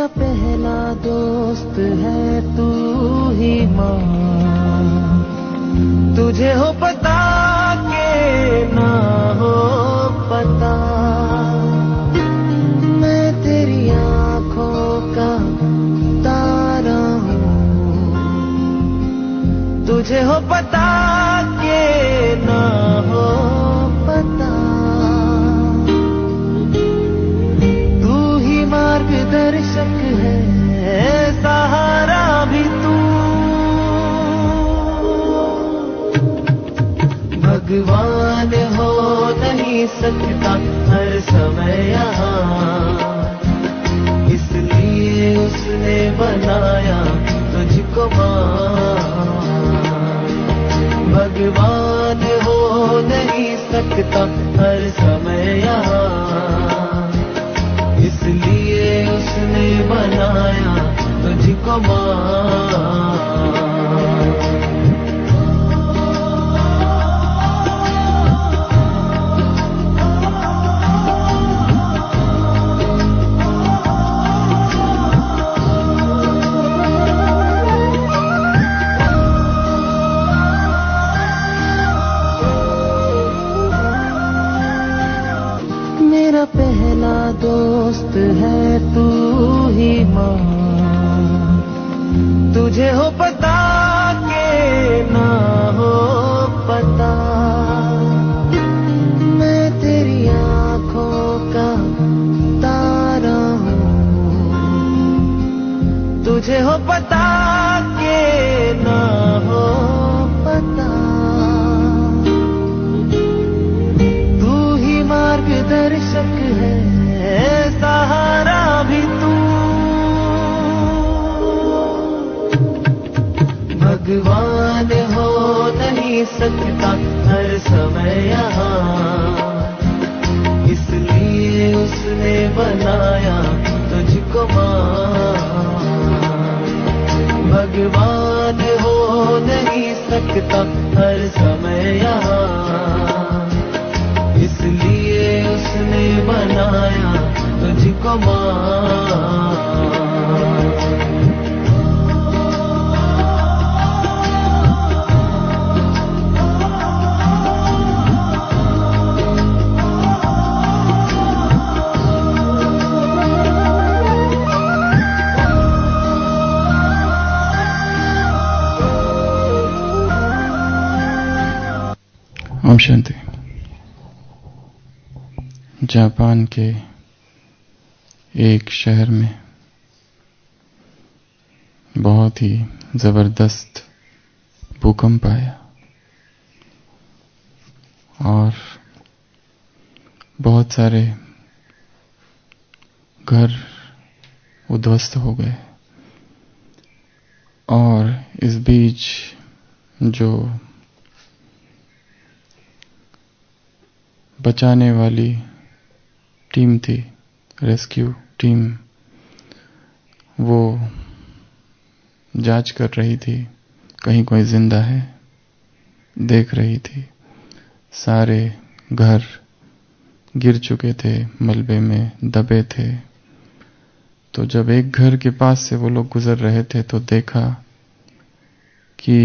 मेरा पहला दोस्त है तू ही माँ, तुझे हो पता के ना हो पता, मैं तेरी आँखों का तारा हूँ, तुझे हो पता के ना हो पता, तू ही मार्गदर्शक है सहारा भी तू, भगवान हो नहीं सकता हर समय यहाँ, इसलिए उसने बनाया तुझको माँ, भगवान हो नहीं सकता हर समय यहाँ, इसलिए उसने बनाया तुझको माँ। मेरा पहला दोस्त है तू ही माँ, तुझे हो पता के ना हो पता, मैं तेरी आँखों का तारा हूँ, तुझे हो पता के ना हो पता, मार्गदर्शक है सहारा भी तू, भगवान हो नहीं सकता हर समय यहाँ, इसलिए उसने बनाया तुझको माँ, भगवान हो नहीं सकता हर समय यहाँ, इसलिए उसने बनाया तुझको माँ। ओम शांति। जापान के एक शहर में बहुत ही जबरदस्त भूकंप आया और बहुत सारे घर उद्ध्वस्त हो गए, और इस बीच जो बचाने वाली टीम थी, रेस्क्यू टीम, वो जांच कर रही थी कहीं कोई जिंदा है, देख रही थी। सारे घर गिर चुके थे, मलबे में दबे थे। तो जब एक घर के पास से वो लोग गुजर रहे थे तो देखा कि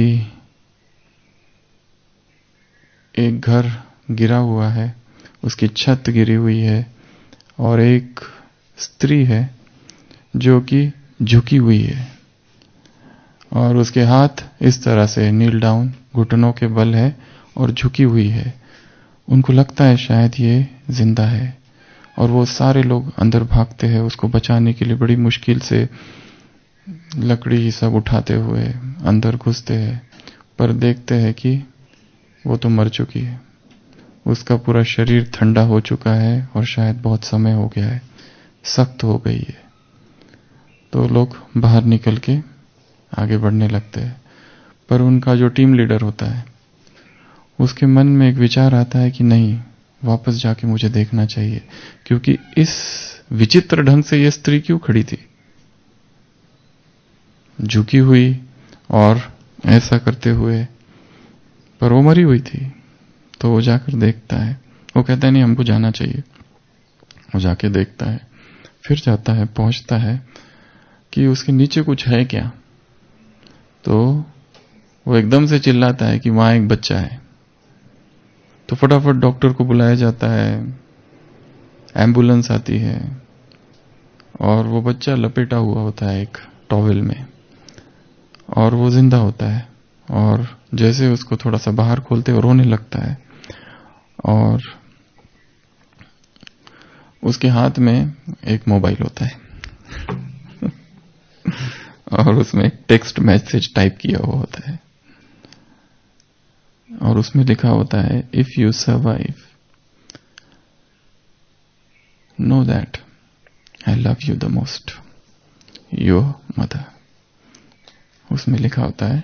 एक घर गिरा हुआ है, उसकी छत गिरी हुई है, और एक स्त्री है जो कि झुकी हुई है, और उसके हाथ इस तरह से नील डाउन, घुटनों के बल है और झुकी हुई है। उनको लगता है शायद ये जिंदा है, और वो सारे लोग अंदर भागते हैं उसको बचाने के लिए। बड़ी मुश्किल से लकड़ी सब उठाते हुए अंदर घुसते हैं, पर देखते हैं कि वो तो मर चुकी है। उसका पूरा शरीर ठंडा हो चुका है और शायद बहुत समय हो गया है, सख्त हो गई है। तो लोग बाहर निकल के आगे बढ़ने लगते हैं, पर उनका जो टीम लीडर होता है उसके मन में एक विचार आता है कि नहीं, वापस जाके मुझे देखना चाहिए, क्योंकि इस विचित्र ढंग से ये स्त्री क्यों खड़ी थी, झुकी हुई और ऐसा करते हुए, पर वो मरी हुई थी। तो वो जाकर देखता है, वो कहता है नहीं, हमको जाना चाहिए। वो जाके देखता है, फिर जाता है, पहुंचता है, कि उसके नीचे कुछ है क्या, तो वो एकदम से चिल्लाता है कि वहां एक बच्चा है। तो फटाफट डॉक्टर को बुलाया जाता है, एम्बुलेंस आती है और वो बच्चा लपेटा हुआ होता है एक टॉवेल में और वो जिंदा होता है। और जैसे उसको थोड़ा सा बाहर खोलते और रोने लगता है और उसके हाथ में एक मोबाइल होता है और उसमें एक टेक्स्ट मैसेज टाइप किया हुआ होता है और उसमें लिखा होता है, if you survive know that I love you the most, your mother. उसमें लिखा होता है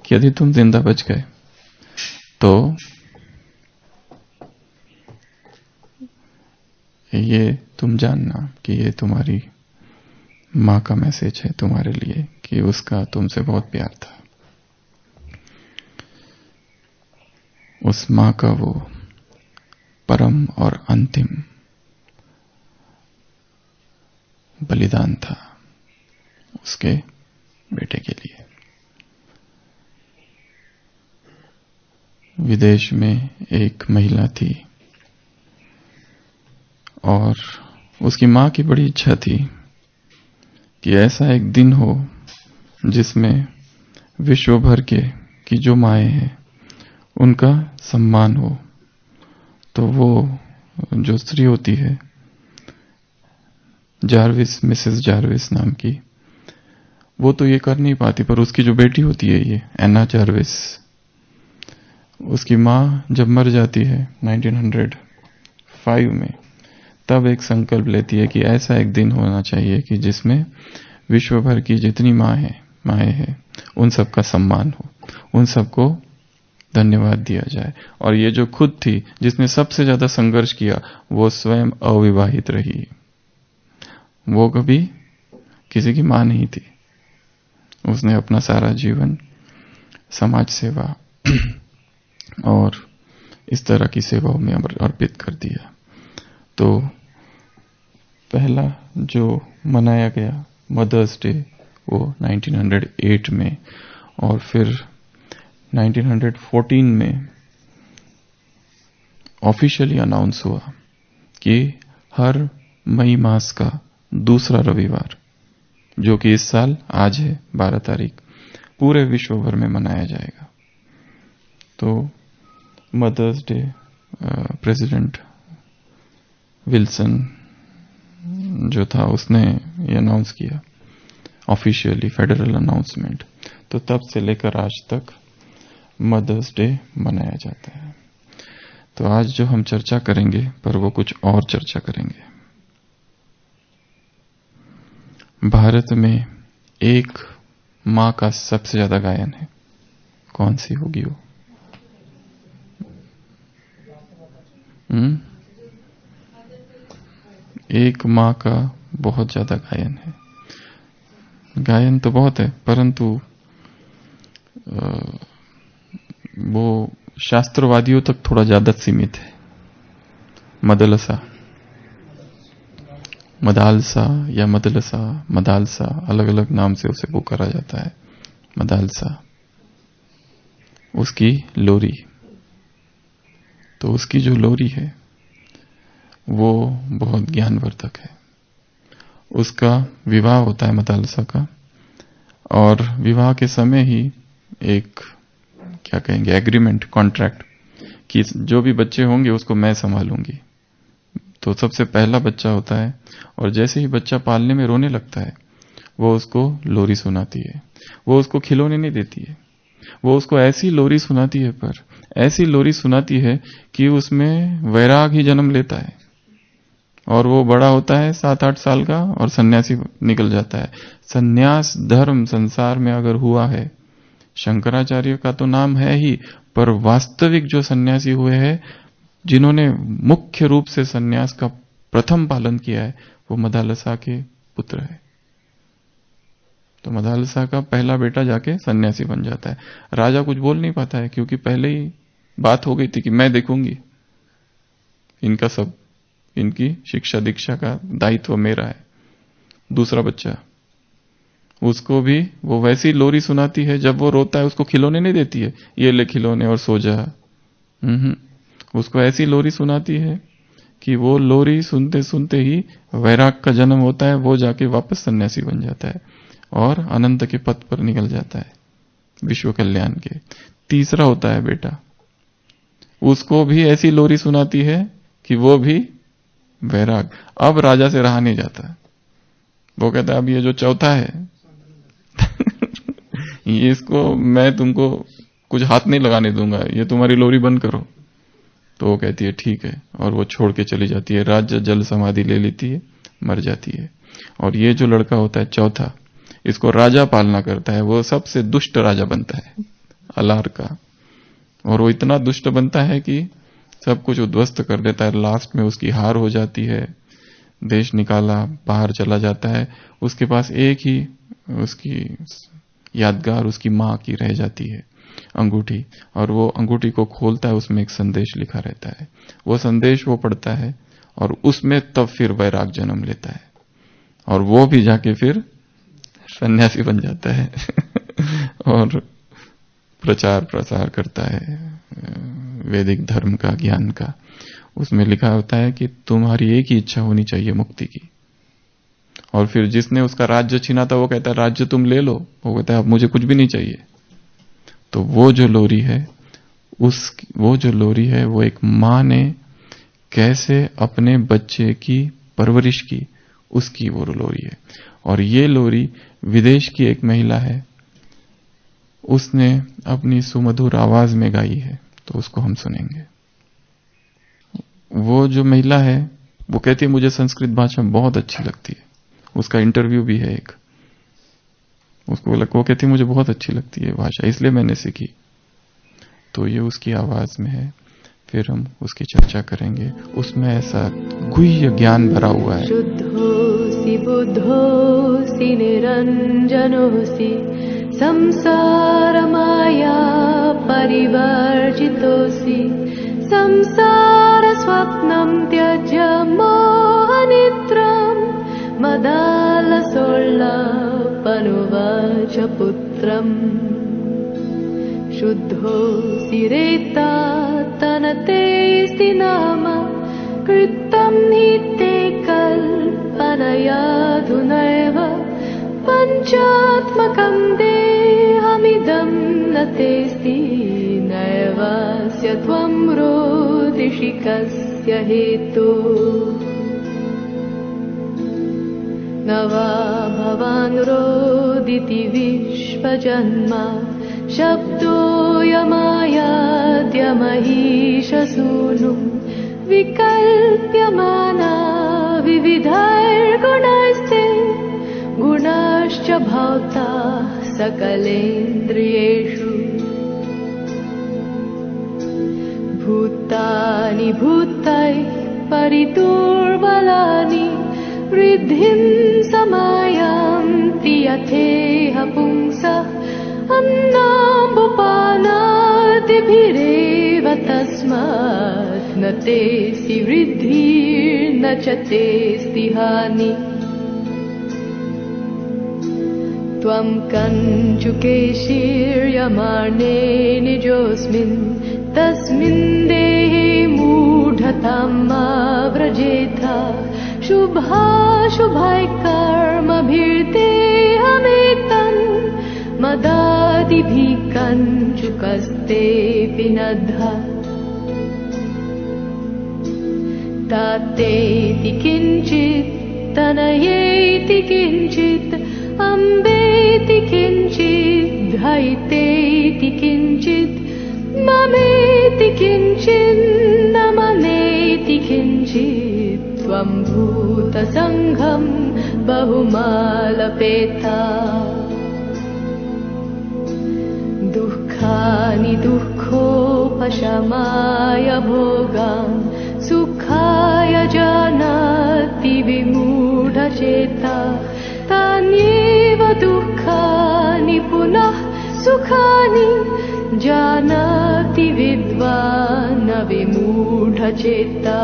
कि यदि तुम जिंदा बच गए तो ये तुम जानना कि ये तुम्हारी माँ का मैसेज है तुम्हारे लिए, कि उसका तुमसे बहुत प्यार था। उस माँ का वो परम और अंतिम बलिदान था उसके बेटे के लिए। विदेश में एक महिला थी और उसकी मां की बड़ी इच्छा थी कि ऐसा एक दिन हो जिसमें विश्व भर की जो माएं हैं उनका सम्मान हो। तो वो जो स्त्री होती है जार्विस, मिसेस जार्विस नाम की, वो तो ये कर नहीं पाती, पर उसकी जो बेटी होती है ये एना जार्विस, उसकी माँ जब मर जाती है 1905 में, तब एक संकल्प लेती है कि ऐसा एक दिन होना चाहिए कि जिसमें विश्व भर की जितनी माएँ हैं उन सबका सम्मान हो, उन सबको धन्यवाद दिया जाए। और ये जो खुद थी जिसने सबसे ज्यादा संघर्ष किया वो स्वयं अविवाहित रही, वो कभी किसी की मां नहीं थी। उसने अपना सारा जीवन समाज सेवा और इस तरह की सेवाओं में अर्पित कर दिया। तो पहला जो मनाया गया मदर्स डे वो 1908 में, और फिर 1914 में ऑफिशियली अनाउंस हुआ कि हर मई मास का दूसरा रविवार, जो कि इस साल आज है 12 तारीख, पूरे विश्व भर में मनाया जाएगा। तो मदर्स डे प्रेसिडेंट विल्सन जो था उसने ये अनाउंस किया ऑफिशियली, फेडरल अनाउंसमेंट। तो तब से लेकर आज तक मदर्स डे मनाया जाता है। तो आज जो हम चर्चा करेंगे पर वो कुछ और चर्चा करेंगे। भारत में एक मां का सबसे ज्यादा गायन है, कौन सी होगी वो? एक मां का बहुत ज्यादा गायन है। गायन तो बहुत है परंतु वो शास्त्रवादियों तक थोड़ा ज्यादा सीमित है। मदलसा, मदालसा या मदलसा, मदालसा, अलग अलग नाम से उसे पुकारा जाता है। मदालसा, उसकी लोरी, तो उसकी जो लोरी है वो बहुत ज्ञानवर्धक है। उसका विवाह होता है मदालसा का, और विवाह के समय ही एक क्या कहेंगे एग्रीमेंट, कॉन्ट्रैक्ट, कि जो भी बच्चे होंगे उसको मैं संभालूंगी। तो सबसे पहला बच्चा होता है और जैसे ही बच्चा पालने में रोने लगता है वो उसको लोरी सुनाती है। वो उसको खिलौने नहीं देती है, वो उसको ऐसी लोरी सुनाती है, पर ऐसी लोरी सुनाती है कि उसमें वैराग ही जन्म लेता है और वो बड़ा होता है 7-8 साल का और सन्यासी निकल जाता है। सन्यास धर्म संसार में अगर हुआ है, शंकराचार्य का तो नाम है ही, पर वास्तविक जो सन्यासी हुए हैं, जिन्होंने मुख्य रूप से सन्यास का प्रथम पालन किया है, वो मदालसा के पुत्र है। तो मदालसा का पहला बेटा जाके सन्यासी बन जाता है। राजा कुछ बोल नहीं पाता है क्योंकि पहले ही बात हो गई थी कि मैं देखूंगी इनका सब, इनकी शिक्षा दीक्षा का दायित्व मेरा है। दूसरा बच्चा उसको भी वो वैसी लोरी सुनाती है, जब वो रोता है उसको खिलौने नहीं देती है, ये ले खिलौने और सो जा। उसको ऐसी लोरी सुनाती है कि वो लोरी सुनते सुनते ही वैराग का जन्म होता है, वो जाके वापस सन्यासी बन जाता है और अनंत के पथ पर निकल जाता है विश्व कल्याण के। तीसरा होता है बेटा, उसको भी ऐसी लोरी सुनाती है कि वो भी वैराग, अब राजा से रहा नहीं जाता। वो कहता है अब ये जो चौथा है ये इसको मैं तुमको कुछ हाथ नहीं लगाने दूंगा, ये तुम्हारी लोरी बंद करो। तो वो कहती है ठीक है, और वो छोड़ के चली जाती है, राज्य जल समाधि ले लेती है, मर जाती है। और ये जो लड़का होता है चौथा, इसको राजा पालना करता है, वो सबसे दुष्ट राजा बनता है अलार का। और वो इतना दुष्ट बनता है कि सब कुछ उद्ध्वस्त कर देता है। लास्ट में उसकी हार हो जाती है, देश निकाला, बाहर चला जाता है। उसके पास एक ही उसकी यादगार उसकी मां की रह जाती है, अंगूठी। और वो अंगूठी को खोलता है, उसमें एक संदेश लिखा रहता है। वो संदेश वो पढ़ता है और उसमें तब फिर वैराग जन्म लेता है, और वो भी जाके फिर सन्यासी बन जाता है और प्रचार प्रसार करता है वैदिक धर्म का, ज्ञान का। उसमें लिखा होता है कि तुम्हारी एक ही इच्छा होनी चाहिए, मुक्ति की। और फिर जिसने उसका राज्य छीना था वो कहता है राज्य तुम ले लो, वो कहता है अब मुझे कुछ भी नहीं चाहिए। तो वो जो लोरी है, वो एक मां ने कैसे अपने बच्चे की परवरिश की, उसकी वो लोरी है। और ये लोरी विदेश की एक महिला है, उसने अपनी सुमधुर आवाज में गाई है, तो उसको हम सुनेंगे। वो जो महिला है वो कहती है मुझे संस्कृत भाषा बहुत अच्छी लगती है। उसका इंटरव्यू भी है एक, वो कहती है मुझे बहुत अच्छी लगती है भाषा, इसलिए मैंने सीखी। तो ये उसकी आवाज में है, फिर हम उसकी चर्चा करेंगे। उसमें ऐसा गुह्य ज्ञान भरा हुआ है। शुद्धोऽसि बुद्धोऽसि निरञ्जनोऽसि संसारमाया परिवर्जितोऽसि संसारस्वप्नं त्यज्य मोहनिद्रां मदालसोल्लापनुवाच पुत्रम् शुद्धोऽसि रेता तनतेऽस्ति नाम कृतं हि ते कल्पनयाधुनैव पञ्चात्मकं देहमिदं न तेऽस्ति नैवास्य त्वं रोदिषि कस्य हेतु न वा भवान् रोदिति विश्वजन्मा शब्दोऽयमायाद्यमहीशसूनु विकल्प्यमाना विविधैर्गुणैस्ते गुणाश्च भवता सकलेन्द्रियेषु भूतानि भूतैः परिदुर्बलानि वृद्धिं समायान्ति यथेह पुंसः अन्नाम्बुपानादिभिरेव तस्मात् न तेऽस्ति वृद्धिर्न च तेऽस्ति हानि त्वं कञ्चुकेशीर्यमाणे निजोऽस्मिन् तस्मिन् देहे मूढतां मा व्रजेथा शुभाशुभैः कर्मभिर्देहमेतन् मदादिभिः कञ्चुकस्तेऽपि नद्धा तातेति किञ्चित् तनयेति किञ्चित् अम्बेति किञ्चित् धैतेति किञ्चित् ममेति किञ्चित् न ममेति किञ्चित् त्वं भूतसङ्घं बहुमालपेता दुःखानि दुःखोपशमाय भोगान् सुखाय जानाति विमूढचेता तान्येव दुःखानि पुनः सुखानि जानाति विद्वान् विमूढचेता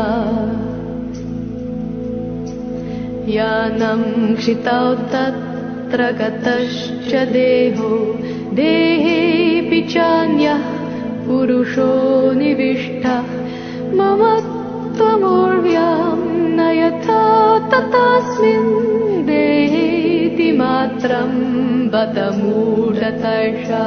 यानं क्षितौ तत् तत्र गतश्च देहो देहेऽपि चान्यः पुरुषो निविष्टः मम त्वमूर्व्यां न यथा तथास्मिन् देहेति मात्रं बत मूढतर्षा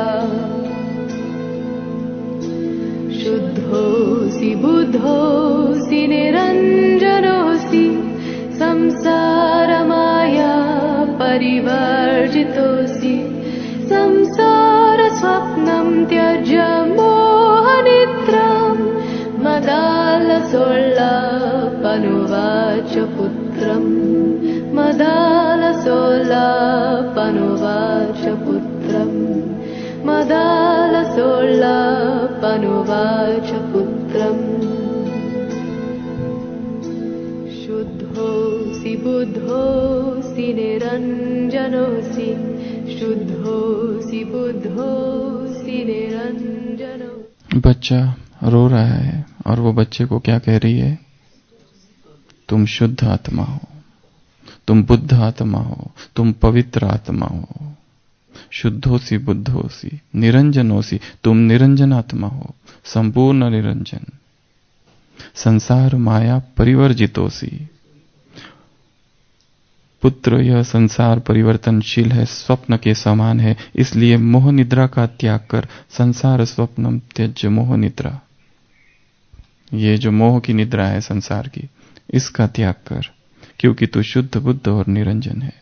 शुद्धोऽसि बुद्धोऽसि निरञ्जनोऽसि संसारमाया परिवर्जितोऽसि संसारस्वप्नं त्यज्य मोहनिद्रां मदालसोल्लापनुवाच पुत्रम् मदालसोल्लापनुवाच पुत्रम् मदालसोल्लापनुवाच पुत्रम् शुद्धोऽसि बुद्धोऽसि निरञ्जनोऽसि शुद्धोऽसि बुद्धोऽसि निरञ्जनोऽसि। बच्चा रो रहा है और वो बच्चे को क्या कह रही है? तुम शुद्ध आत्मा हो, तुम बुद्ध आत्मा हो, तुम पवित्र आत्मा हो। शुद्धोसी बुद्धोसी निरंजनोसी, तुम निरंजन आत्मा हो, संपूर्ण निरंजन। संसार माया परिवर्जितोसी, पुत्र यह संसार परिवर्तनशील है, स्वप्न के समान है, इसलिए मोह निद्रा का त्याग कर संसार स्वप्नम त्यज्य मोह निद्रा। ये जो मोह की निद्रा है संसार की, इसका त्याग कर, क्योंकि तू शुद्ध बुद्ध और निरंजन है।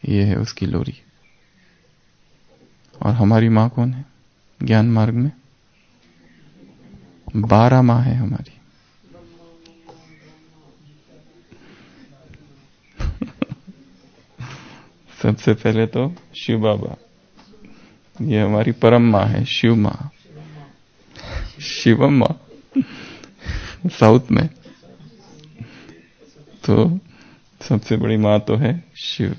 ये है उसकी लोरी। और हमारी माँ कौन है ज्ञान मार्ग में? 12 माँ है हमारी। सबसे पहले तो शिव बाबा, ये हमारी परम माँ है, शिव माँ, शिवम माँ साउथ में। तो सबसे बड़ी माँ तो है शिव,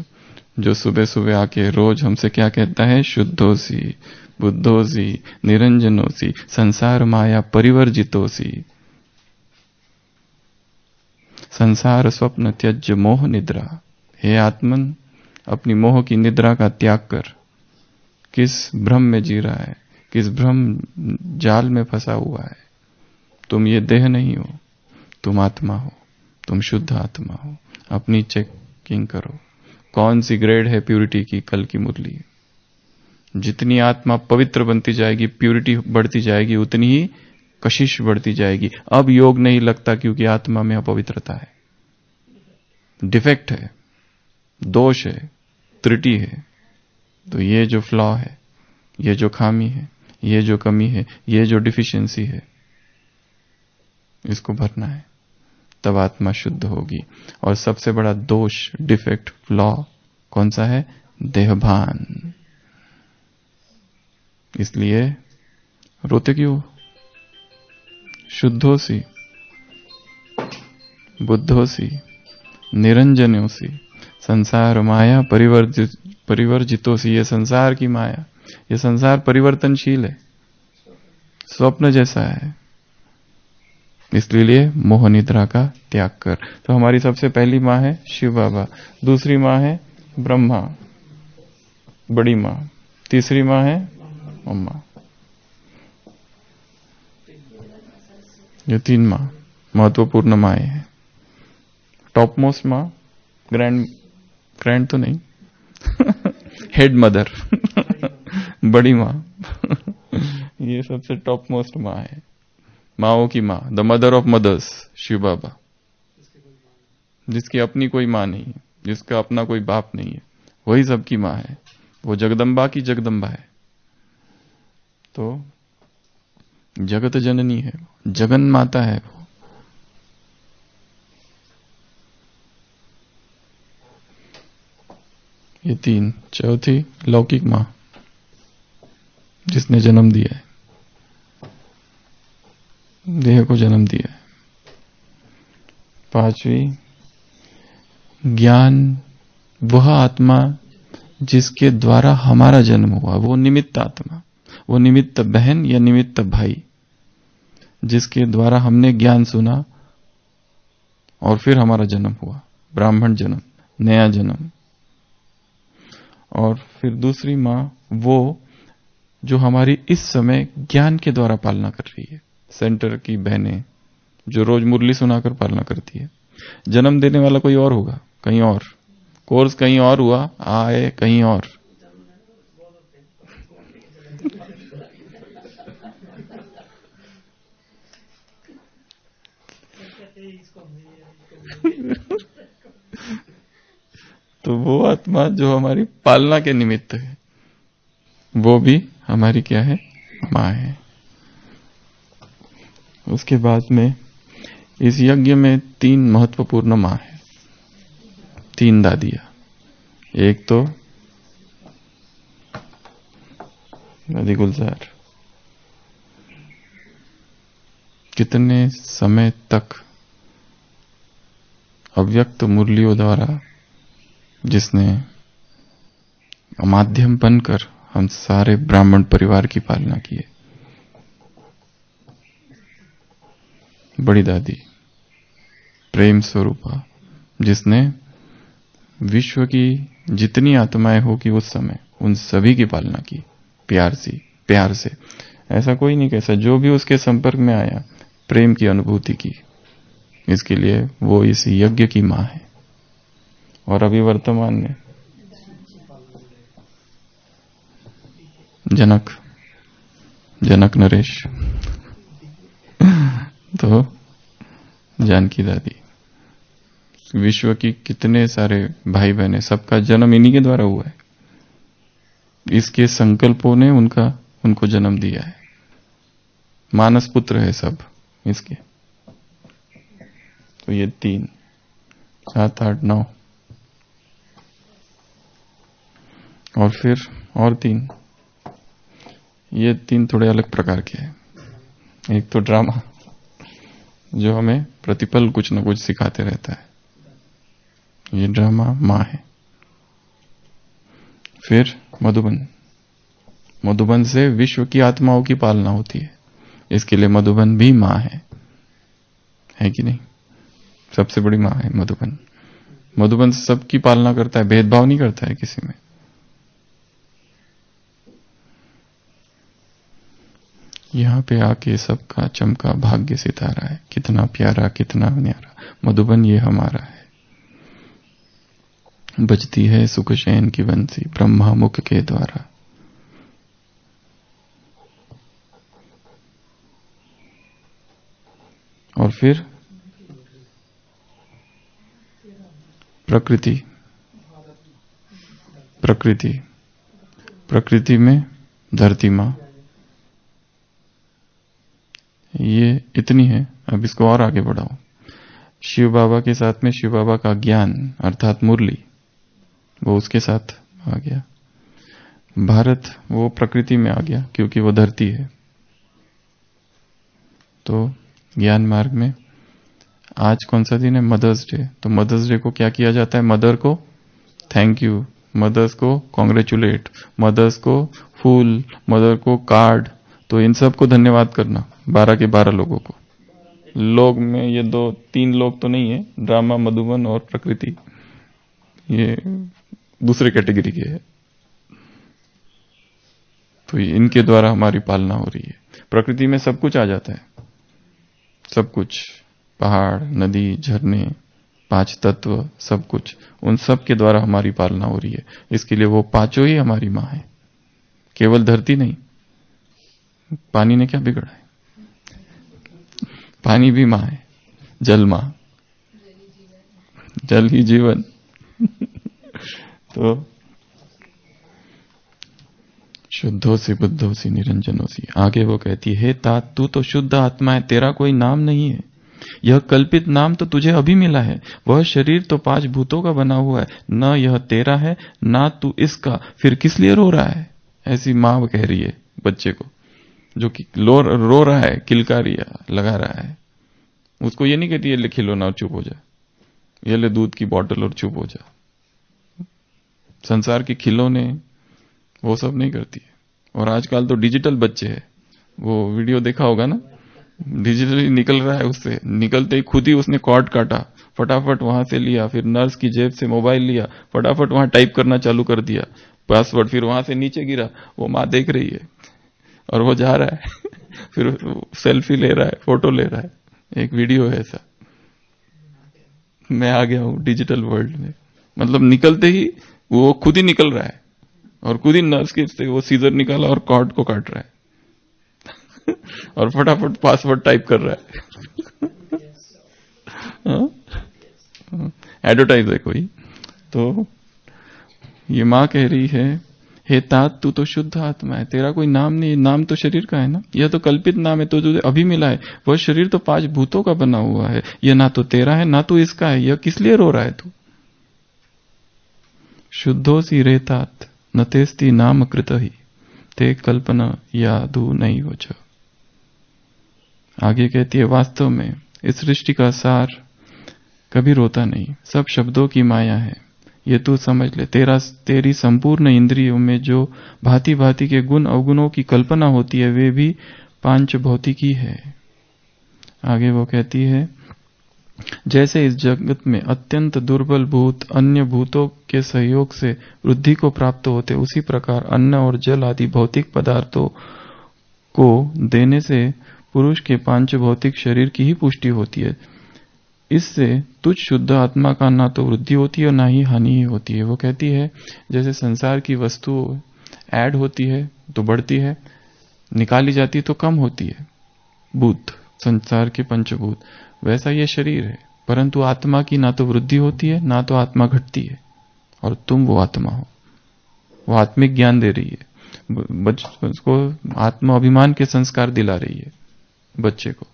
जो सुबह सुबह आके रोज हमसे क्या कहता है? शुद्धोसी बुद्धोसी निरंजनोसी संसार माया परिवर्जितोसी संसार स्वप्न त्यज्य मोह निद्रा। हे आत्मन, अपनी मोह की निद्रा का त्याग कर। किस भ्रम में जी रहा है, किस भ्रम जाल में फंसा हुआ है? तुम ये देह नहीं हो, तुम आत्मा हो, तुम शुद्ध आत्मा हो। अपनी चेकिंग करो, कौन सी ग्रेड है प्यूरिटी की? कल की मुरली। जितनी आत्मा पवित्र बनती जाएगी, प्यूरिटी बढ़ती जाएगी, उतनी ही कशिश बढ़ती जाएगी। अब योग नहीं लगता क्योंकि आत्मा में अपवित्रता है, डिफेक्ट है, दोष है, त्रुटि है। तो ये जो फ्लॉ है, ये जो खामी है, ये जो कमी है, ये जो डिफिशियंसी है, इसको भरना है, तब आत्मा शुद्ध होगी। और सबसे बड़ा दोष, डिफेक्ट, फ्लॉ कौन सा है? देहभान। इसलिए रोते क्यों? शुद्धोसी बुद्धोसी निरंजनोसी संसार माया परिवर्जितोसी। ये संसार की माया, ये संसार परिवर्तनशील है, स्वप्न जैसा है, इसलिए मोह निद्रा का त्याग कर। तो हमारी सबसे पहली माँ है शिव बाबा, दूसरी माँ है ब्रह्मा बड़ी माँ, तीसरी माँ है अम्मा। ये 3 माँ महत्वपूर्ण माएँ हैं। टॉप मोस्ट माँ, ग्रैंड तो नहीं हेड मदर बड़ी माँ ये सबसे टॉप मोस्ट माँ है, माओ की माँ, the mother of mothers, Shiv Baba. जिसकी अपनी कोई माँ नहीं है, जिसका अपना कोई बाप नहीं है, वही सबकी माँ है। वो जगदम्बा की जगदम्बा है। तो जगत जननी है, जगन माता है वो। ये 3। चौथी लौकिक माँ, जिसने जन्म दिया है, देह को जन्म दिया है। 5वीं ज्ञान, वह आत्मा जिसके द्वारा हमारा जन्म हुआ, वो निमित्त आत्मा, वो निमित्त बहन या निमित्त भाई, जिसके द्वारा हमने ज्ञान सुना और फिर हमारा जन्म हुआ, ब्राह्मण जन्म, नया जन्म। और फिर दूसरी माँ वो जो हमारी इस समय ज्ञान के द्वारा पालना कर रही है। सेंटर की बहनें जो रोज मुरली सुनाकर पालना करती है। जन्म देने वाला कोई और होगा, कहीं और, कोर्स कहीं और हुआ, आए कहीं और। तो वो आत्मा जो हमारी पालना के निमित्त है, वो भी हमारी क्या है? माँ है। उसके बाद में इस यज्ञ में 3 महत्वपूर्ण माँ है, 3 दादियां। एक तो दादी गुलजार, कितने समय तक अव्यक्त मुरलियों द्वारा जिसने माध्यम बनकर हम सारे ब्राह्मण परिवार की पालना की है। बड़ी दादी प्रेम स्वरूपा, जिसने विश्व की जितनी आत्माएं होगी उस समय उन सभी की पालना की प्यार से। ऐसा कोई नहीं कैसा, जो भी उसके संपर्क में आया प्रेम की अनुभूति की। इसके लिए वो इस यज्ञ की मां है। और अभी वर्तमान में जनक नरेश तो जानकी दादी, विश्व की कितने सारे भाई बहने, सबका जन्म इन्हीं के द्वारा हुआ है। इसके संकल्पों ने उनको जन्म दिया है। मानस पुत्र है सब इसके। तो ये 3, 7, 8, 9 और फिर और 3। ये 3 थोड़े अलग प्रकार के हैं। एक तो ड्रामा जो हमें प्रतिपल कुछ न कुछ सिखाते रहता है, ये ड्रामा माँ है। फिर मधुबन से विश्व की आत्माओं की पालना होती है। इसके लिए मधुबन भी माँ है कि नहीं? सबसे बड़ी माँ है मधुबन सबकी पालना करता है, भेदभाव नहीं करता है किसी में। यहां पे आके सबका चमका भाग्य सितारा है। कितना प्यारा, कितना न्यारा मधुबन ये हमारा है। बजती है सुख शयन की बंसी ब्रह्मा मुख के द्वारा। और फिर प्रकृति में धरती मां, ये इतनी है। अब इसको और आगे बढ़ाओ। शिव बाबा के साथ में शिव बाबा का ज्ञान अर्थात मुरली, वो उसके साथ आ गया। भारत वो प्रकृति में आ गया क्योंकि वो धरती है। तो ज्ञान मार्ग में आज कौन सा दिन है? Mother's day. तो मदर्स डे को क्या किया जाता है? मदर को थैंक यू, मदर्स को कॉन्ग्रेचुलेट, मदर्स को फूल, मदर को कार्ड। तो इन सब को धन्यवाद करना, 12 के 12 लोगों को। लोग में ये 2-3 लोग तो नहीं है, ड्रामा, मधुबन और प्रकृति, ये दूसरे कैटेगरी के है। तो इनके द्वारा हमारी पालना हो रही है। प्रकृति में सब कुछ आ जाता है, सब कुछ, पहाड़, नदी, झरने, 5 तत्व, सब कुछ, उन सब के द्वारा हमारी पालना हो रही है। इसके लिए वो 5 ही हमारी मां है, केवल धरती नहीं। पानी ने क्या बिगड़ा है? पानी भी मां है, जल मां, जल ही जीवन। तो शुद्धोसी बुद्धोसी निरंजनोसी। आगे वो कहती है, तात तू तो शुद्ध आत्मा है, तेरा कोई नाम नहीं है। यह कल्पित नाम तो तुझे अभी मिला है। वह शरीर तो 5 भूतों का बना हुआ है, न यह तेरा है ना तू इसका, फिर किस लिए रो रहा है? ऐसी मां कह रही है बच्चे को, जो कि रो रहा है, किलकारियां लगा रहा है। उसको ये नहीं कहती है ले खिलौना और चुप हो जा, ये ले दूध की बोतल और चुप हो जा। संसार के खिलौने वो सब नहीं करती है। और आजकल तो डिजिटल बच्चे हैं, वो वीडियो देखा होगा ना, डिजिटली निकल रहा है, उससे निकलते ही खुद ही उसने कॉर्ड काटा, फटाफट वहां से लिया, फिर नर्स की जेब से मोबाइल लिया, फटाफट वहां टाइप करना चालू कर दिया, पासवर्ड, फिर वहां से नीचे गिरा, वो माँ देख रही है और वो जा रहा है फिर सेल्फी ले रहा है, फोटो ले रहा है। एक वीडियो है ऐसा, मैं आ गया हूं डिजिटल वर्ल्ड में। मतलब निकलते ही वो खुद ही निकल रहा है और खुद ही नर्स के से वो सीजर निकाला और कॉर्ड को काट रहा है और फटाफट पासवर्ड टाइप कर रहा है। एडवर्टाइज है कोई। तो ये माँ कह रही है, हे तात तू तो शुद्ध आत्मा है, तेरा कोई नाम नहीं, नाम तो शरीर का है ना, यह तो कल्पित नाम है, तो तुझे अभी मिला है। वह शरीर तो 5 भूतों का बना हुआ है, यह ना तो तेरा है ना तो इसका है, यह किस लिए रो रहा है तू? शुद्धोसी रे तात न तेस्ती नाम कृत ही ते कल्पना यादू नहीं हो छ। आगे कहती है, वास्तव में इस सृष्टि का सार कभी रोता नहीं, सब शब्दों की माया है, ये तू समझ ले। तेरी संपूर्ण इंद्रियों में जो भांति भांति के गुण अवगुणों की कल्पना होती है, वे भी पांच भौतिकी है। आगे वो कहती है, जैसे इस जगत में अत्यंत दुर्बल भूत अन्य भूतों के सहयोग से वृद्धि को प्राप्त होते, उसी प्रकार अन्न और जल आदि भौतिक पदार्थों को देने से पुरुष के पांच भौतिक शरीर की ही पुष्टि होती है। इससे तुझ शुद्ध आत्मा का ना तो वृद्धि होती है और ना ही हानि ही होती है। वो कहती है, जैसे संसार की वस्तु ऐड होती है तो बढ़ती है, निकाली जाती है तो कम होती है, भूत संसार के पंचभूत, वैसा ये शरीर है। परंतु आत्मा की ना तो वृद्धि होती है ना तो आत्मा घटती है, और तुम वो आत्मा हो। वो आत्मिक ज्ञान दे रही है बच्चे को, आत्मा अभिमान के संस्कार दिला रही है बच्चे को,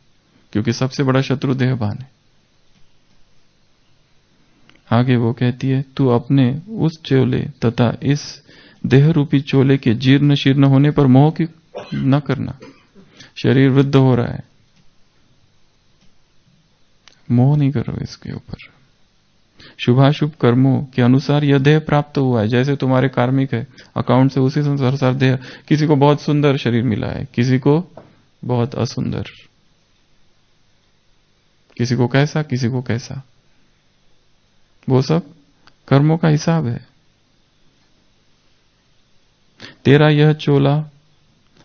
क्योंकि सबसे बड़ा शत्रु देहभान है। आगे वो कहती है, तू अपने उस चोले तथा इस देह रूपी चोले के जीर्ण शीर्ण होने पर मोह की न करना। शरीर वृद्ध हो रहा है, मोह नहीं करो इसके ऊपर। शुभाशुभ कर्मों के अनुसार यह देह प्राप्त हुआ है। जैसे तुम्हारे कार्मिक है अकाउंट से, उसी अनुसार देह, किसी को बहुत सुंदर शरीर मिला है, किसी को बहुत असुंदर, किसी को कैसा किसी को कैसा, वो सब कर्मों का हिसाब है। तेरा यह चोला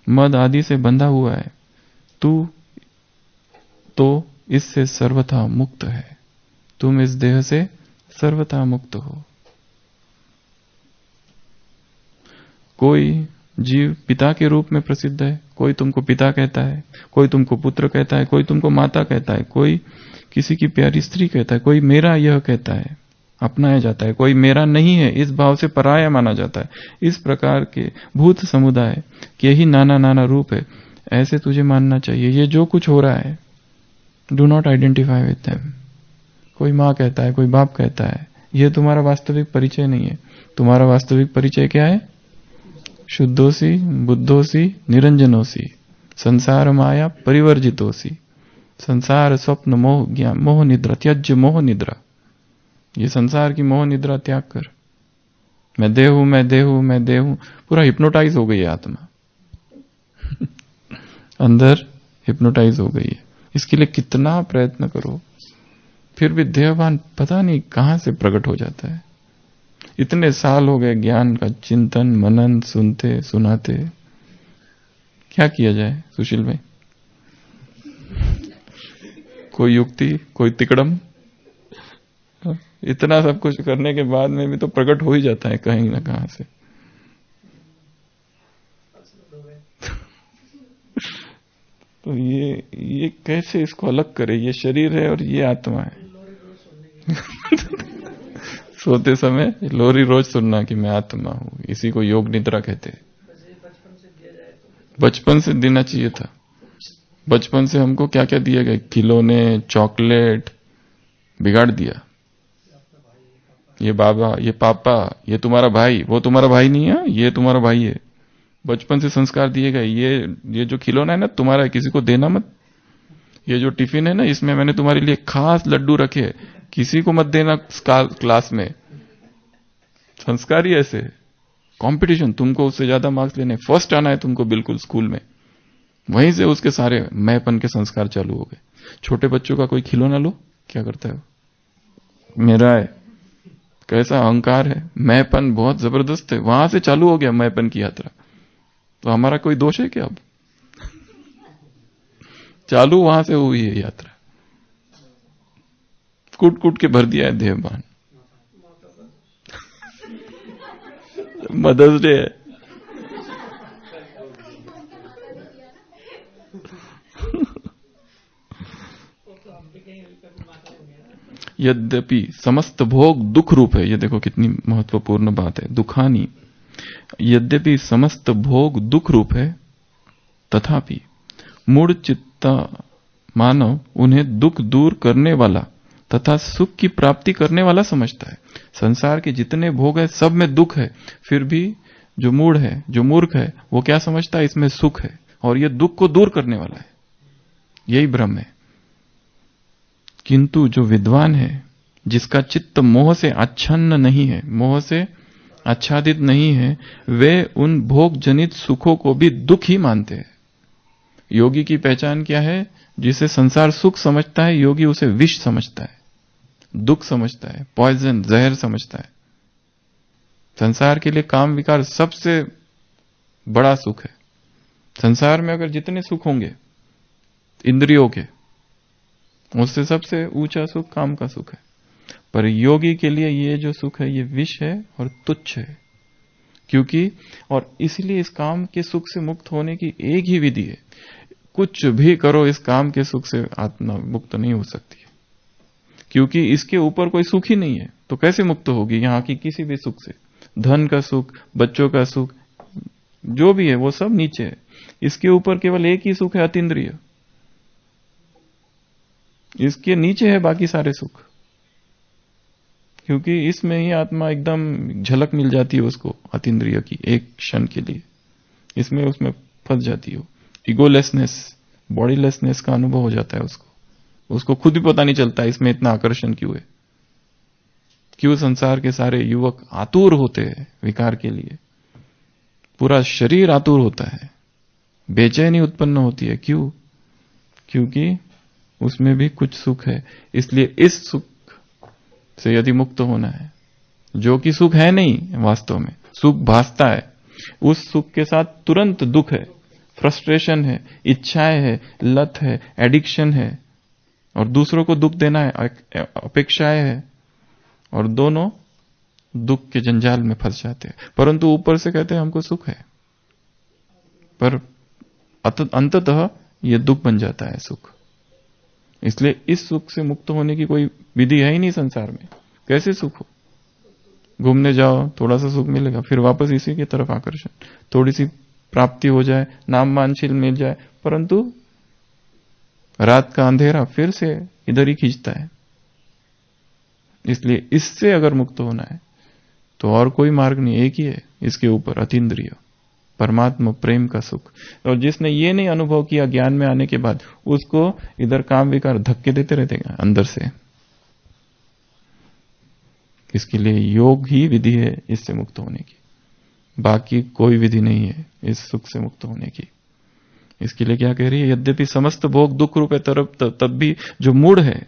मद आदि से बंधा हुआ है, तू तो इससे सर्वथा मुक्त है। तुम इस देह से सर्वथा मुक्त हो। कोई जीव पिता के रूप में प्रसिद्ध है, कोई तुमको पिता कहता है, कोई तुमको पुत्र कहता है, कोई तुमको माता कहता है, कोई किसी की प्यारी स्त्री कहता है, कोई मेरा यह कहता है, अपनाया जाता है, कोई मेरा नहीं है इस भाव से पराया माना जाता है। इस प्रकार के भूत समुदाय के ही नाना नाना रूप है, ऐसे तुझे मानना चाहिए। ये जो कुछ हो रहा है, do not identify with them. कोई माँ कहता है, कोई बाप कहता है, यह तुम्हारा वास्तविक परिचय नहीं है। तुम्हारा वास्तविक परिचय क्या है? शुद्धोसी बुद्धोसी निरंजनोसी संसार माया परिवर्जितोसी। संसार स्वप्न मोह ज्ञान मोह निद्रा त्यज्य मोह निद्रा। ये संसार की मोह निद्रा त्याग कर। मैं देह हूं, मैं देह हूं, मैं देह हूं। पूरा हिप्नोटाइज हो गई है आत्मा अंदर हिप्नोटाइज हो गई है। इसके लिए कितना प्रयत्न करो, फिर भी देहभान पता नहीं कहां से प्रकट हो जाता है। इतने साल हो गए ज्ञान का चिंतन मनन सुनते सुनाते, क्या किया जाए सुशील भाई? कोई युक्ति, कोई तिकड़म? इतना सब कुछ करने के बाद में भी तो प्रकट हो ही जाता है कहीं ना कहां से। तो ये कैसे इसको अलग करे? ये शरीर है और ये आत्मा है। सोते समय लोरी रोज सुनना कि मैं आत्मा हूं, इसी को योग निद्रा कहते हैं। बचपन से देना चाहिए था। बचपन से हमको क्या क्या दिया गया? खिलौने, चॉकलेट, बिगाड़ दिया। ये बाबा, ये पापा, ये तुम्हारा भाई, वो तुम्हारा भाई नहीं है, ये तुम्हारा भाई है। बचपन से संस्कार दिए गए। ये जो खिलौना है ना तुम्हारा है, किसी को देना मत। ये जो टिफिन है ना, इसमें मैंने तुम्हारे लिए खास लड्डू रखे हैं, किसी को मत देना क्लास में। संस्कार ही ऐसे। कंपटीशन, तुमको उससे ज्यादा मार्क्स लेने, फर्स्ट आना है तुमको बिल्कुल स्कूल में। वहीं से उसके सारे मैंपन के संस्कार चालू हो गए। छोटे बच्चों का कोई खिलौना लो, क्या करता है? मेरा है, कैसा अहंकार है, मैंपन बहुत जबरदस्त है, वहां से चालू हो गया मैंपन की यात्रा। तो हमारा कोई दोष है क्या? अब चालू वहां से हुई है यात्रा, कूट कूट के भर दिया है देहबान। मदर्स डे है। यद्यपि समस्त भोग दुख रूप है, ये देखो कितनी महत्वपूर्ण बात है, दुखानी। यद्यपि समस्त भोग दुख रूप है, तथापि मूढ़ चित्ता मानव उन्हें दुख दूर करने वाला तथा सुख की प्राप्ति करने वाला समझता है। संसार के जितने भोग है सब में दुख है, फिर भी जो मूढ़ है, जो मूर्ख है, वो क्या समझता है? इसमें सुख है और ये दुख को दूर करने वाला है। यही भ्रम है। किंतु जो विद्वान है, जिसका चित्त मोह से आच्छन्न नहीं है, मोह से आच्छादित नहीं है, वे उन भोग जनित सुखों को भी दुख ही मानते हैं। योगी की पहचान क्या है? जिसे संसार सुख समझता है, योगी उसे विष समझता है, दुख समझता है, पॉइजन, जहर समझता है। संसार के लिए काम विकार सबसे बड़ा सुख है। संसार में अगर जितने सुख होंगे इंद्रियों के, उससे सबसे ऊंचा सुख काम का सुख है। पर योगी के लिए ये जो सुख है ये विष है और तुच्छ है। क्योंकि और इसलिए इस काम के सुख से मुक्त होने की एक ही विधि है, कुछ भी करो इस काम के सुख से आत्मा मुक्त नहीं हो सकती है। क्योंकि इसके ऊपर कोई सुख ही नहीं है, तो कैसे मुक्त होगी यहां की किसी भी सुख से? धन का सुख, बच्चों का सुख, जो भी है वो सब नीचे है। इसके ऊपर केवल एक ही सुख है, अतीन्द्रिय। इसके नीचे है बाकी सारे सुख, क्योंकि इसमें ही आत्मा एकदम झलक मिल जाती है उसको, अतीन्द्रिय की, एक क्षण के लिए इसमें उसमें फंस जाती है। इगोलेसनेस, बॉडीलेसनेस का अनुभव हो जाता है उसको खुद भी पता नहीं चलता है इसमें इतना आकर्षण क्यों है। क्यों संसार के सारे युवक आतुर होते हैं विकार के लिए, पूरा शरीर आतुर होता है, बेचैनी उत्पन्न होती है। क्यों? क्योंकि उसमें भी कुछ सुख है। इसलिए इस सुख से यदि मुक्त होना है, जो कि सुख है नहीं वास्तव में, सुख भासता है, उस सुख के साथ तुरंत दुख है, फ्रस्ट्रेशन है, इच्छाएं है, लत है, एडिक्शन है, और दूसरों को दुख देना है, अपेक्षाएं है, और दोनों दुख के जंजाल में फंस जाते हैं। परंतु ऊपर से कहते हैं हमको सुख है, पर अंततः ये दुख बन जाता है सुख। इसलिए इस सुख से मुक्त होने की कोई विधि है ही नहीं संसार में। कैसे सुख हो? घूमने जाओ, थोड़ा सा सुख मिलेगा, फिर वापस इसी की तरफ आकर्षण, थोड़ी सी प्राप्ति हो जाए, नाम मानशील मिल जाए, परंतु रात का अंधेरा फिर से इधर ही खींचता है। इसलिए इससे अगर मुक्त होना है तो और कोई मार्ग नहीं, एक ही है इसके ऊपर, अतीन्द्रिय परमात्मा प्रेम का सुख। और जिसने ये नहीं अनुभव किया ज्ञान में आने के बाद, उसको इधर काम विकार धक्के देते रहते हैं अंदर से। इसके लिए योग ही विधि है इससे मुक्त होने की, बाकी कोई विधि नहीं है इस सुख से मुक्त होने की। इसके लिए क्या कह रही है? यद्यपि समस्त भोग दुख रूप है, तब भी जो मूढ़ है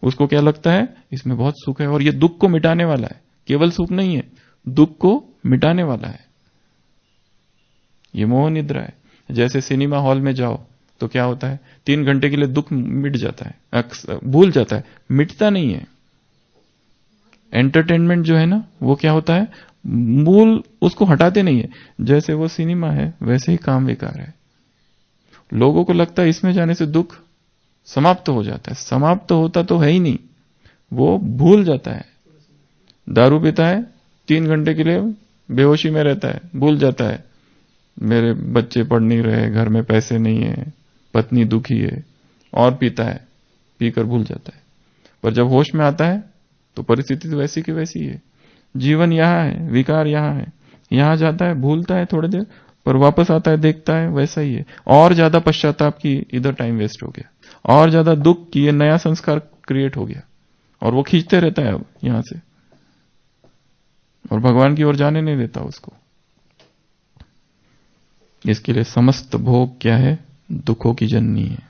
उसको क्या लगता है? इसमें बहुत सुख है और ये दुख को मिटाने वाला है। केवल सुख नहीं है, दुख को मिटाने वाला है। ये मोह निद्रा है। जैसे सिनेमा हॉल में जाओ तो क्या होता है? 3 घंटे के लिए दुख मिट जाता है, भूल जाता है, मिटता नहीं है। एंटरटेनमेंट जो है ना, वो क्या होता है? मूल उसको हटाते नहीं है। जैसे वो सिनेमा है वैसे ही काम विकार है। लोगों को लगता है इसमें जाने से दुख समाप्त हो जाता है, समाप्त होता तो है ही नहीं, वो भूल जाता है। दारू पीता है, 3 घंटे के लिए बेहोशी में रहता है, भूल जाता है मेरे बच्चे पढ़ नहीं रहे, घर में पैसे नहीं है, पत्नी दुखी है, और पीता है, पीकर भूल जाता है। पर जब होश में आता है तो परिस्थिति तो वैसी की वैसी है। जीवन यहां है, विकार यहां है, यहां जाता है, भूलता है थोड़ी देर, पर वापस आता है, देखता है वैसा ही है। और ज्यादा पश्चाताप की इधर टाइम वेस्ट हो गया, और ज्यादा दुख की ये नया संस्कार क्रिएट हो गया, और वो खींचते रहता है अब यहां से, और भगवान की ओर जाने नहीं देता उसको। इसके लिए समस्त भोग क्या है? दुखों की जननी है।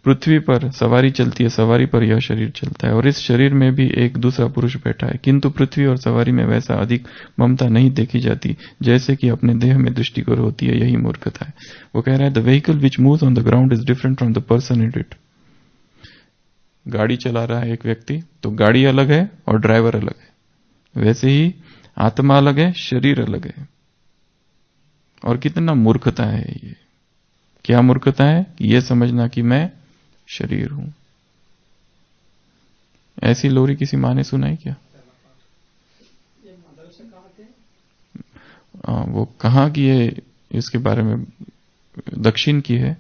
पृथ्वी पर सवारी चलती है, सवारी पर यह शरीर चलता है, और इस शरीर में भी एक दूसरा पुरुष बैठा है, किंतु पृथ्वी और सवारी में वैसा अधिक ममता नहीं देखी जाती जैसे कि अपने देह में दृष्टिगोचर होती है। यही मूर्खता है। वो कह रहा है the vehicle which moves on the ground is different from the person in it. गाड़ी चला रहा है एक व्यक्ति, तो गाड़ी अलग है और ड्राइवर अलग है। वैसे ही आत्मा अलग है, शरीर अलग है। और कितना मूर्खता है ये। क्या मूर्खता है? ये समझना कि मैं शरीर हूं। ऐसी लोरी किसी माँ ने सुनाई क्या? वो कहाँ की है इसके बारे में? दक्षिण की है।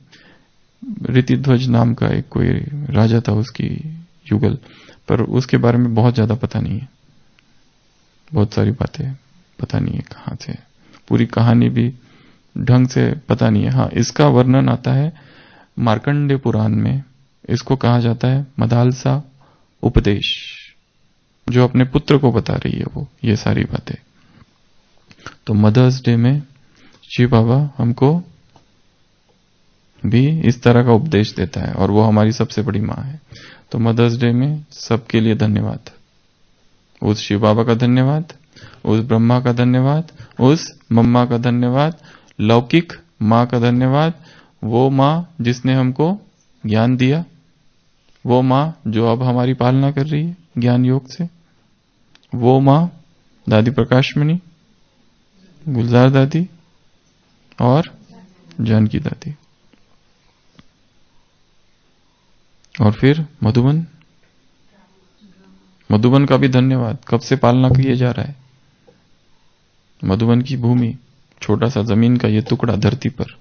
रीतिध्वज नाम का एक कोई राजा था, उसकी युगल, पर उसके बारे में बहुत ज्यादा पता नहीं है। बहुत सारी बातें पता नहीं है कहां से, पूरी कहानी भी ढंग से पता नहीं है। हाँ, इसका वर्णन आता है मार्कंडेय पुराण में। इसको कहा जाता है मदालसा उपदेश, जो अपने पुत्र को बता रही है वो ये सारी बातें। तो मदर्स डे में शिव बाबा हमको भी इस तरह का उपदेश देता है, और वो हमारी सबसे बड़ी माँ है। तो मदर्स डे में सबके लिए धन्यवाद। उस शिव बाबा का धन्यवाद, उस ब्रह्मा का धन्यवाद, उस मम्मा का धन्यवाद, लौकिक माँ का धन्यवाद, वो माँ जिसने हमको ज्ञान दिया, वो माँ जो अब हमारी पालना कर रही है ज्ञान योग से, वो माँ दादी प्रकाशमणि, गुलजार दादी और जानकी दादी, और फिर मधुबन। मधुबन का भी धन्यवाद। कब से पालना किया जा रहा है मधुबन की भूमि, छोटा सा जमीन का ये टुकड़ा धरती पर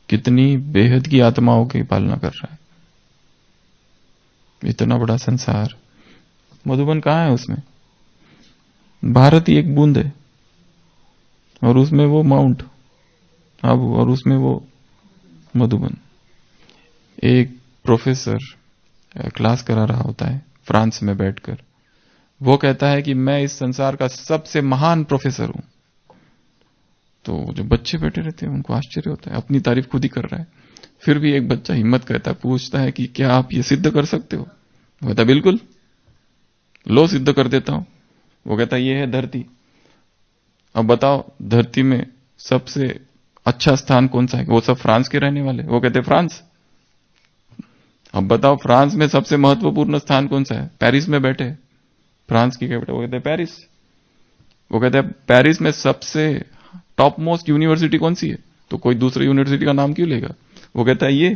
कितनी बेहद की आत्माओं की पालना कर रहा है। इतना बड़ा संसार, मधुबन कहाँ है? उसमें भारत ही एक बूंद है, और उसमें वो माउंट आबू, और उसमें वो मधुबन। एक प्रोफेसर क्लास करा रहा होता है फ्रांस में बैठकर, वो कहता है कि मैं इस संसार का सबसे महान प्रोफेसर हूं। तो जो बच्चे बैठे रहते हैं उनको आश्चर्य होता है, अपनी तारीफ खुद ही कर रहा है। फिर भी एक बच्चा हिम्मत करता है, पूछता है कि क्या आप ये सिद्ध कर सकते हो? वो कहता है बिल्कुल, लो सिद्ध कर देता हूं। वो कहता है ये है धरती, अब बताओ धरती में सबसे अच्छा स्थान कौन सा है? वो सब फ्रांस के रहने वाले, वो कहते फ्रांस। अब बताओ फ्रांस में सबसे महत्वपूर्ण स्थान कौन सा है? पेरिस में बैठे फ्रांस की कैपिटल, वो कहते हैं पेरिस। वो कहते हैं पेरिस में सबसे टॉप मोस्ट यूनिवर्सिटी कौन सी है? तो कोई दूसरी यूनिवर्सिटी का नाम क्यों लेगा? वो कहता है ये।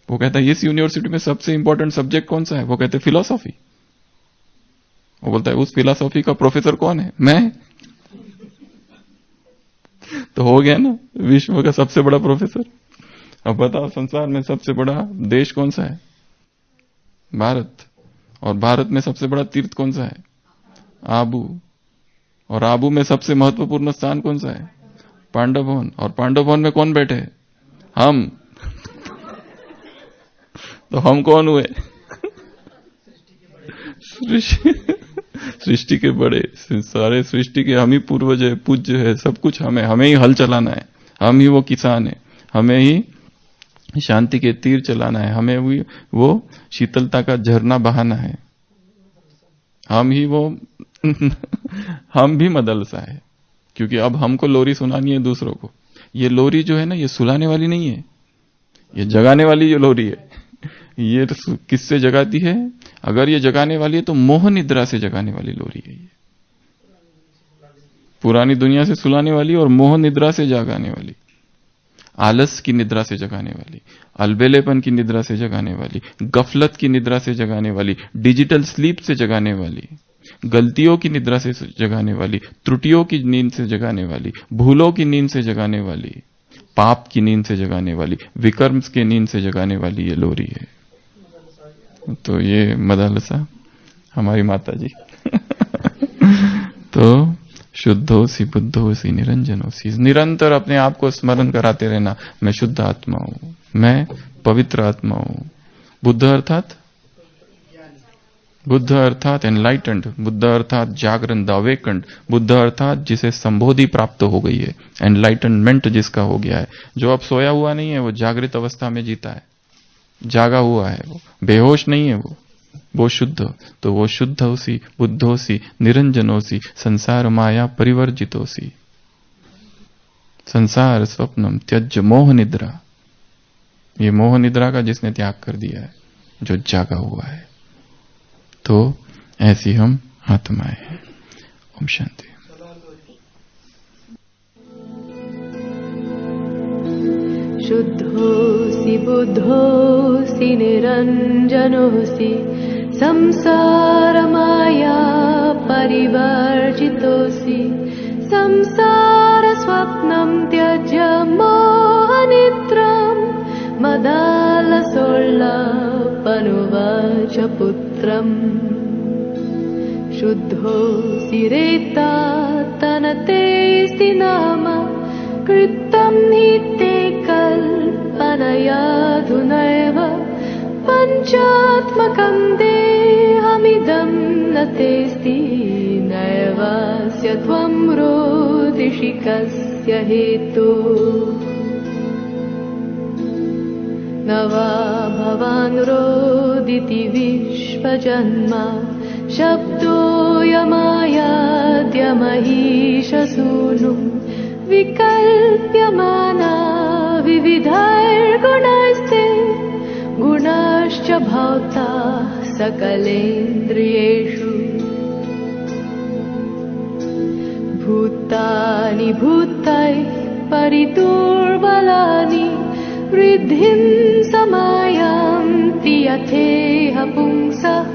वो कहता है इस यूनिवर्सिटी में सबसे इंपॉर्टेंट सब्जेक्ट कौन सा है? वो कहते हैं फिलोसॉफी। वो बोलता है उस फिलोसॉफी का प्रोफेसर कौन है? मैं। तो हो गया ना विश्व का सबसे बड़ा प्रोफेसर। अब बताओ संसार में सबसे बड़ा देश कौन सा है? भारत। और भारत में सबसे बड़ा तीर्थ कौन सा है? आबू। और आबू में सबसे महत्वपूर्ण स्थान कौन सा है? पांडव भवन। और पांडव भवन में कौन बैठे? हम। तो हम कौन हुए? सृष्टि के बड़े, सारे सृष्टि के हम ही पूर्वज है, पूज्य है, सब कुछ हमें ही हल चलाना है, हम ही वो किसान है, हमें ही शांति के तीर चलाना है, हमें वो शीतलता का झरना बहाना है, हम ही वो हम भी मदलसा है। क्योंकि अब हमको लोरी सुनानी है दूसरों को। ये लोरी जो है ना, ये सुलाने वाली नहीं है, ये जगाने वाली जो लोरी है। ये किससे जगाती है? अगर ये जगाने वाली है तो मोह निद्रा से जगाने वाली लोरी है। ये पुरानी दुनिया से सुलाने वाली और मोह निद्रा से जगाने वाली, आलस की निद्रा से जगाने वाली, अलबेलेपन की निद्रा से जगाने वाली, गफलत की निद्रा से जगाने वाली, डिजिटल स्लीप से जगाने वाली, गलतियों की निद्रा से जगाने वाली, त्रुटियों की नींद से जगाने वाली, भूलों की नींद से जगाने वाली, पाप की नींद से जगाने वाली, विकर्म की नींद से जगाने वाली ये लोरी है। तो ये मदालसा हमारी माता जी। तो शुद्धोसी बुद्धोसी निरंजनोसी, निरंतर अपने आप को स्मरण कराते रहना, मैं शुद्ध आत्मा हूं, मैं पवित्र आत्मा हूं। बुद्ध अर्थात एनलाइटेंड, बुद्ध अर्थात जागरण, द अवेकंड, बुद्ध अर्थात जिसे संबोधि प्राप्त हो गई है, एनलाइटनमेंट जिसका हो गया है, जो अब सोया हुआ नहीं है, वो जागृत अवस्था में जीता है। जागा हुआ है, वो बेहोश नहीं है, वो शुद्ध। तो वो शुद्धोसी बुद्धोसी निरंजनोसी संसार माया परिवर्जितोसी। संसार स्वप्नम त्यज मोह निद्रा, ये मोह निद्रा का जिसने त्याग कर दिया है, जो जागा हुआ है, तो ऐसी हम आत्माएं हैं। ओम शांति। शुद्धोऽसि बुद्धोऽसि निरञ्जनोऽसि संसारमाया परिवर्जितोऽसि संसारस्वप्नं त्यज्य मोहनिद्रां मदालसोल्लापनुवाच पुत्रम्। शुद्धोऽसि रेतात्तनतेऽस्ति नाम कृतं हि ते कल्पनयाधुनैव पञ्चात्मकं देहमिदं न तेऽस्ति नैवास्य त्वं रोदिषि कस्य हेतु। न वा भवान् रोदिति विश्वजन्मा शब्दोऽयमायाद्यमहीशसूनु विकल्प्यमाना विविधैर्गुणैस्ते गुणाश्च भौता सकलेन्द्रियेषु। भूतानि भूतैः परिदुर्बलानि वृद्धिं समायान्ति यथेह पुंसः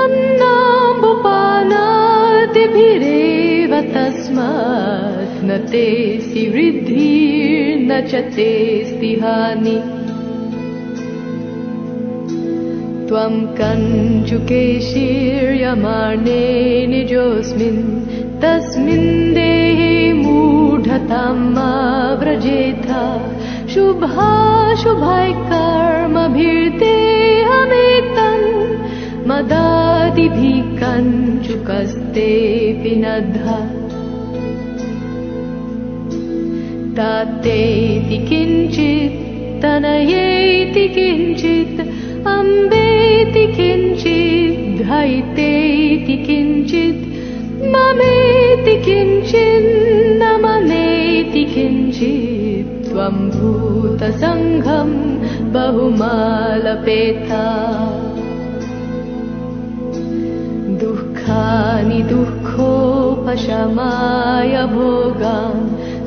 अन्नाम्बुपानादिभिरेव तस्मात् न तेऽस्ति वृद्धिर्न च तेऽस्ति हानि। त्वं कञ्चुकेशीर्यमाणे निजोऽस्मिन् तस्मिन् देहे मूढतां मा व्रजेथा शुभाशुभैः कर्मभिर्देहमेतन् मदादिभिः कञ्चुकस्तेऽपि नद्धा। तातेति किञ्चित् तनयेति किञ्चित् अम्बेति किञ्चित् धैतेति किञ्चित् ममेति किञ्चित् न ममेति किञ्चित् त्वं भूतसङ्घं बहुमालपेता। दुःखानि दुःखोपशमाय भोगान्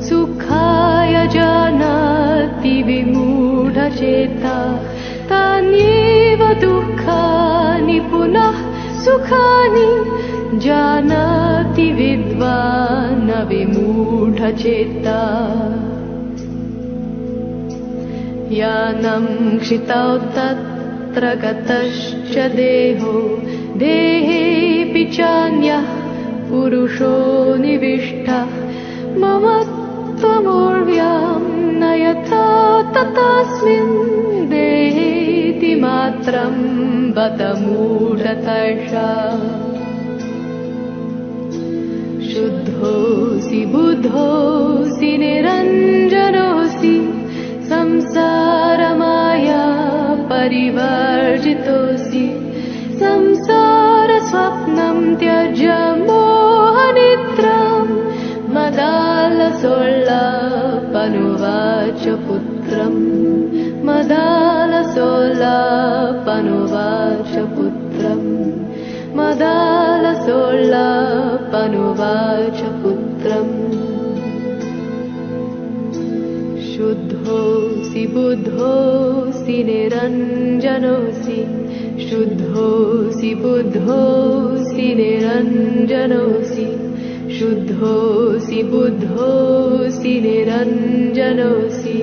सुखाय जानाति विमूढचेता। तान्येव दुःखानि पुनः सुखानि जानाति विद्वान् विमूढचेता। यानं क्षितौ तत्र गतश्च देहो देहेऽपि चान्यः पुरुषो निविष्टः मम त्वमूर्व्यां न यथा तथास्मिन् देहेति मात्रं बत मूढतर्षा। शुद्धोऽसि बुद्धोऽसि निरञ्जनोऽसि संसारमाया परिवर्जितोऽसि संसारस्वप्नं त्यज्य मोहनिद्रां मदालसोल्लापनुवाच पुत्रम्। मदालसोल्लापनुवाच पुत्रम्। मदालसोल्लापनुवाच पुत्रम्। शुद्धोऽसि बुद्धोऽसि निरञ्जनोऽसि शुद्धोऽसि बुद्धोऽसि निरञ्जनोऽसि शुद्धोऽसि बुद्धोऽसि निरञ्जनोऽसि